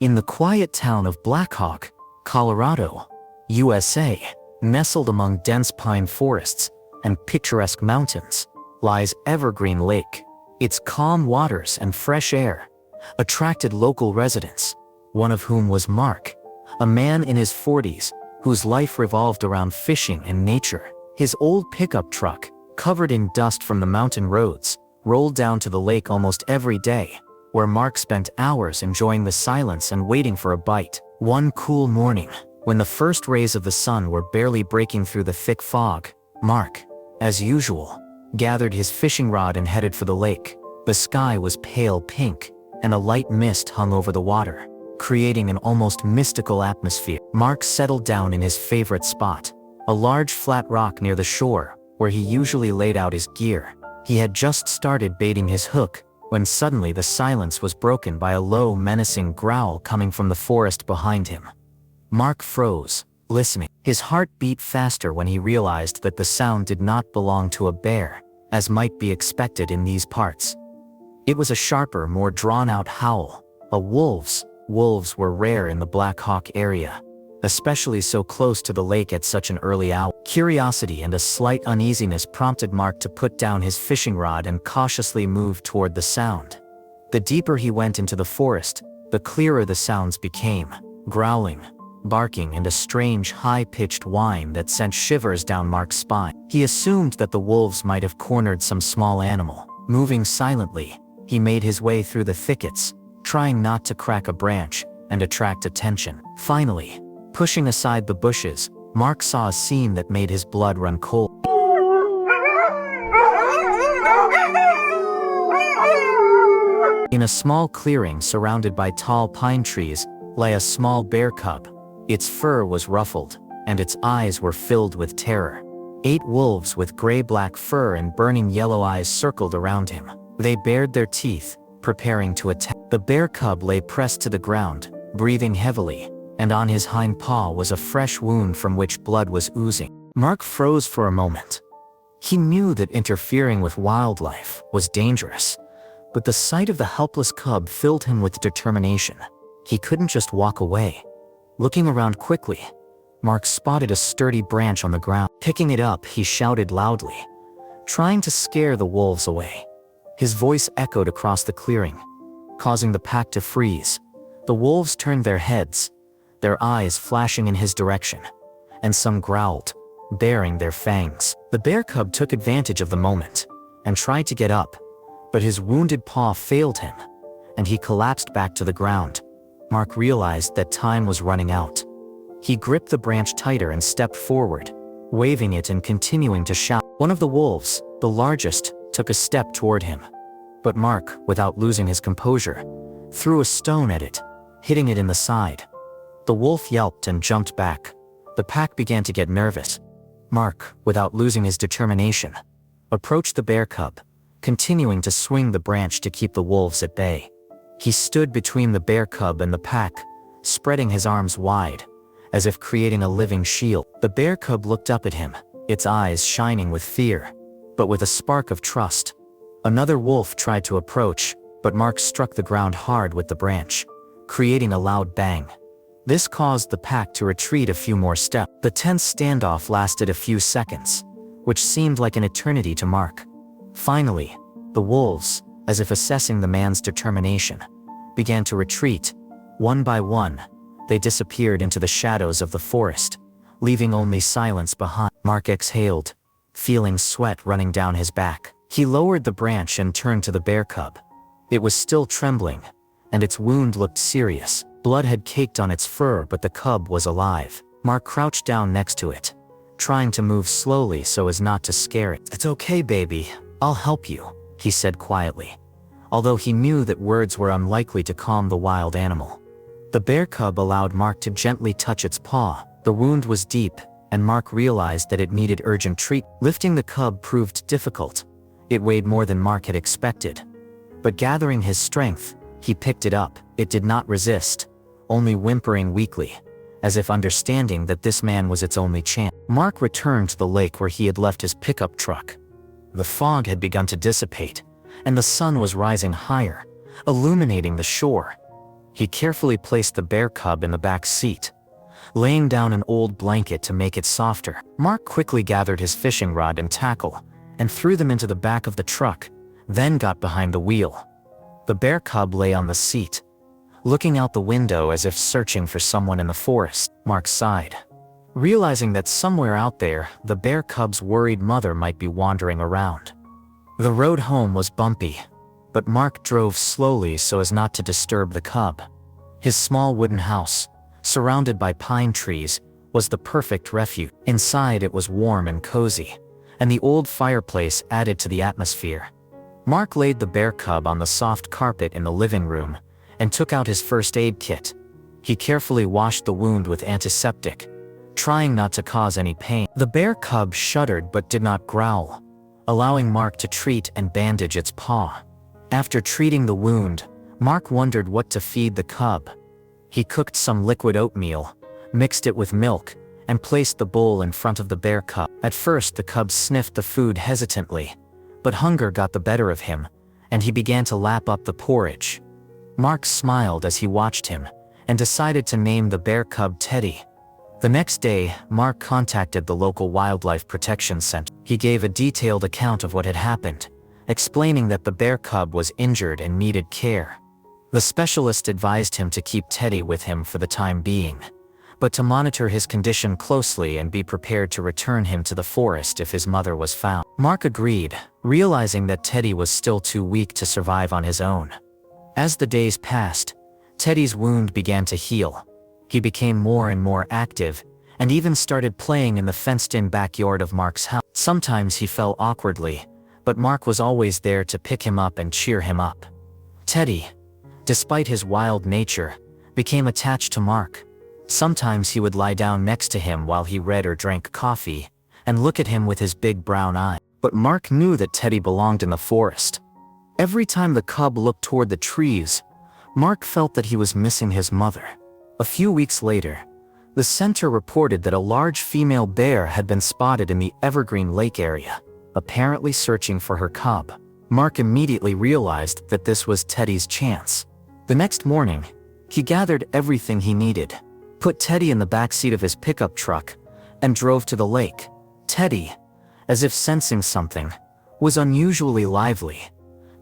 In the quiet town of Blackhawk, Colorado, USA, nestled among dense pine forests and picturesque mountains, lies Evergreen Lake. Its calm waters and fresh air attracted local residents, one of whom was Mark, a man in his 40s whose life revolved around fishing and nature. His old pickup truck, covered in dust from the mountain roads, rolled down to the lake almost every day, where Mark spent hours enjoying the silence and waiting for a bite. One cool morning, when the first rays of the sun were barely breaking through the thick fog, Mark, as usual, gathered his fishing rod and headed for the lake. The sky was pale pink, and a light mist hung over the water, creating an almost mystical atmosphere. Mark settled down in his favorite spot, a large flat rock near the shore, where he usually laid out his gear. He had just started baiting his hook, when suddenly the silence was broken by a low, menacing growl coming from the forest behind him. Mark froze, listening. His heart beat faster when he realized that the sound did not belong to a bear, as might be expected in these parts. It was a sharper, more drawn-out howl. A wolf's. Wolves were rare in the Black Hawk area, especially so close to the lake at such an early hour. Curiosity and a slight uneasiness prompted Mark to put down his fishing rod and cautiously move toward the sound. The deeper he went into the forest, the clearer the sounds became: growling, barking, and a strange high-pitched whine that sent shivers down Mark's spine. He assumed that the wolves might have cornered some small animal. Moving silently, he made his way through the thickets, trying not to crack a branch and attract attention. Finally, pushing aside the bushes, Mark saw a scene that made his blood run cold. In a small clearing surrounded by tall pine trees lay a small bear cub. Its fur was ruffled, and its eyes were filled with terror. 8 wolves with gray-black fur and burning yellow eyes circled around him. They bared their teeth, preparing to attack. The bear cub lay pressed to the ground, breathing heavily, and on his hind paw was a fresh wound from which blood was oozing. Mark froze for a moment. He knew that interfering with wildlife was dangerous, but the sight of the helpless cub filled him with determination. He couldn't just walk away. Looking around quickly, Mark spotted a sturdy branch on the ground. Picking it up, he shouted loudly, trying to scare the wolves away. His voice echoed across the clearing, causing the pack to freeze. The wolves turned their heads, their eyes flashing in his direction, and some growled, baring their fangs. The bear cub took advantage of the moment and tried to get up, but his wounded paw failed him, and he collapsed back to the ground. Mark realized that time was running out. He gripped the branch tighter and stepped forward, waving it and continuing to shout. One of the wolves, the largest, took a step toward him, but Mark, without losing his composure, threw a stone at it, hitting it in the side. The wolf yelped and jumped back. The pack began to get nervous. Mark, without losing his determination, approached the bear cub, continuing to swing the branch to keep the wolves at bay. He stood between the bear cub and the pack, spreading his arms wide, as if creating a living shield. The bear cub looked up at him, its eyes shining with fear, but with a spark of trust. Another wolf tried to approach, but Mark struck the ground hard with the branch, creating a loud bang. This caused the pack to retreat a few more steps. The tense standoff lasted a few seconds, which seemed like an eternity to Mark. Finally, the wolves, as if assessing the man's determination, began to retreat. One by one, they disappeared into the shadows of the forest, leaving only silence behind. Mark exhaled, feeling sweat running down his back. He lowered the branch and turned to the bear cub. It was still trembling, and its wound looked serious. Blood had caked on its fur, but the cub was alive. Mark crouched down next to it, trying to move slowly so as not to scare it. "It's okay, baby. I'll help you," he said quietly, although he knew that words were unlikely to calm the wild animal. The bear cub allowed Mark to gently touch its paw. The wound was deep, and Mark realized that it needed urgent treatment. Lifting the cub proved difficult. It weighed more than Mark had expected. But gathering his strength, he picked it up. It did not resist, only whimpering weakly, as if understanding that this man was its only chance. Mark returned to the lake where he had left his pickup truck. The fog had begun to dissipate, and the sun was rising higher, illuminating the shore. He carefully placed the bear cub in the back seat, laying down an old blanket to make it softer. Mark quickly gathered his fishing rod and tackle and threw them into the back of the truck, then got behind the wheel. The bear cub lay on the seat, looking out the window as if searching for someone in the forest. Mark sighed, realizing that somewhere out there, the bear cub's worried mother might be wandering around. The road home was bumpy, but Mark drove slowly so as not to disturb the cub. His small wooden house, surrounded by pine trees, was the perfect refuge. Inside it was warm and cozy, and the old fireplace added to the atmosphere. Mark laid the bear cub on the soft carpet in the living room and took out his first aid kit. He carefully washed the wound with antiseptic, trying not to cause any pain. The bear cub shuddered but did not growl, allowing Mark to treat and bandage its paw. After treating the wound, Mark wondered what to feed the cub. He cooked some liquid oatmeal, mixed it with milk, and placed the bowl in front of the bear cub. At first the cub sniffed the food hesitantly, but hunger got the better of him, and he began to lap up the porridge. Mark smiled as he watched him, and decided to name the bear cub Teddy. The next day, Mark contacted the local wildlife protection center. He gave a detailed account of what had happened, explaining that the bear cub was injured and needed care. The specialist advised him to keep Teddy with him for the time being, but to monitor his condition closely and be prepared to return him to the forest if his mother was found. Mark agreed, realizing that Teddy was still too weak to survive on his own. As the days passed, Teddy's wound began to heal. He became more and more active, and even started playing in the fenced-in backyard of Mark's house. Sometimes he fell awkwardly, but Mark was always there to pick him up and cheer him up. Teddy, despite his wild nature, became attached to Mark. Sometimes he would lie down next to him while he read or drank coffee, and look at him with his big brown eye. But Mark knew that Teddy belonged in the forest. Every time the cub looked toward the trees, Mark felt that he was missing his mother. A few weeks later, the center reported that a large female bear had been spotted in the Evergreen Lake area, apparently searching for her cub. Mark immediately realized that this was Teddy's chance. The next morning, he gathered everything he needed, put Teddy in the backseat of his pickup truck, and drove to the lake. Teddy, as if sensing something, was unusually lively,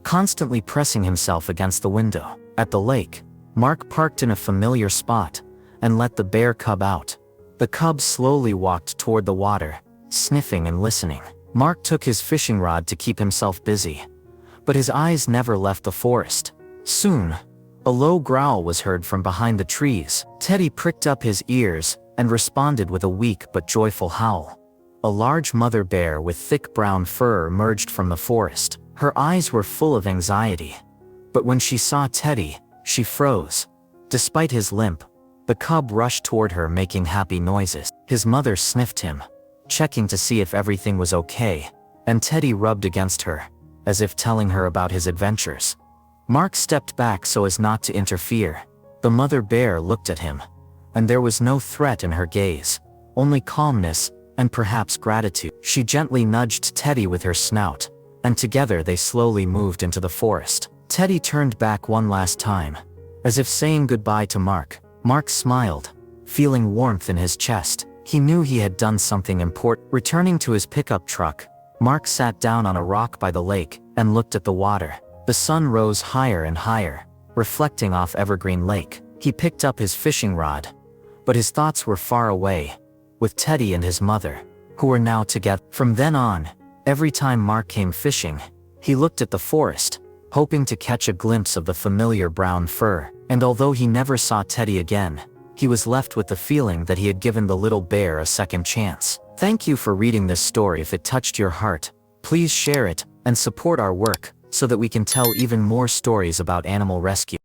constantly pressing himself against the window. At the lake, Mark parked in a familiar spot and let the bear cub out. The cub slowly walked toward the water, sniffing and listening. Mark took his fishing rod to keep himself busy, but his eyes never left the forest. Soon, a low growl was heard from behind the trees. Teddy pricked up his ears and responded with a weak but joyful howl. A large mother bear with thick brown fur emerged from the forest. Her eyes were full of anxiety, but when she saw Teddy, she froze. Despite his limp, the cub rushed toward her, making happy noises. His mother sniffed him, checking to see if everything was okay, and Teddy rubbed against her, as if telling her about his adventures. Mark stepped back so as not to interfere. The mother bear looked at him, and there was no threat in her gaze, only calmness and perhaps gratitude. She gently nudged Teddy with her snout, and together they slowly moved into the forest. Teddy turned back one last time, as if saying goodbye to Mark. Mark smiled, feeling warmth in his chest. He knew he had done something important. Returning to his pickup truck, Mark sat down on a rock by the lake and looked at the water. The sun rose higher and higher, reflecting off Evergreen Lake. He picked up his fishing rod, but his thoughts were far away, with Teddy and his mother, who were now together. From then on, every time Mark came fishing, he looked at the forest, hoping to catch a glimpse of the familiar brown fur. And although he never saw Teddy again, he was left with the feeling that he had given the little bear a second chance. Thank you for reading this story. If it touched your heart, please share it and support our work so that we can tell even more stories about animal rescue.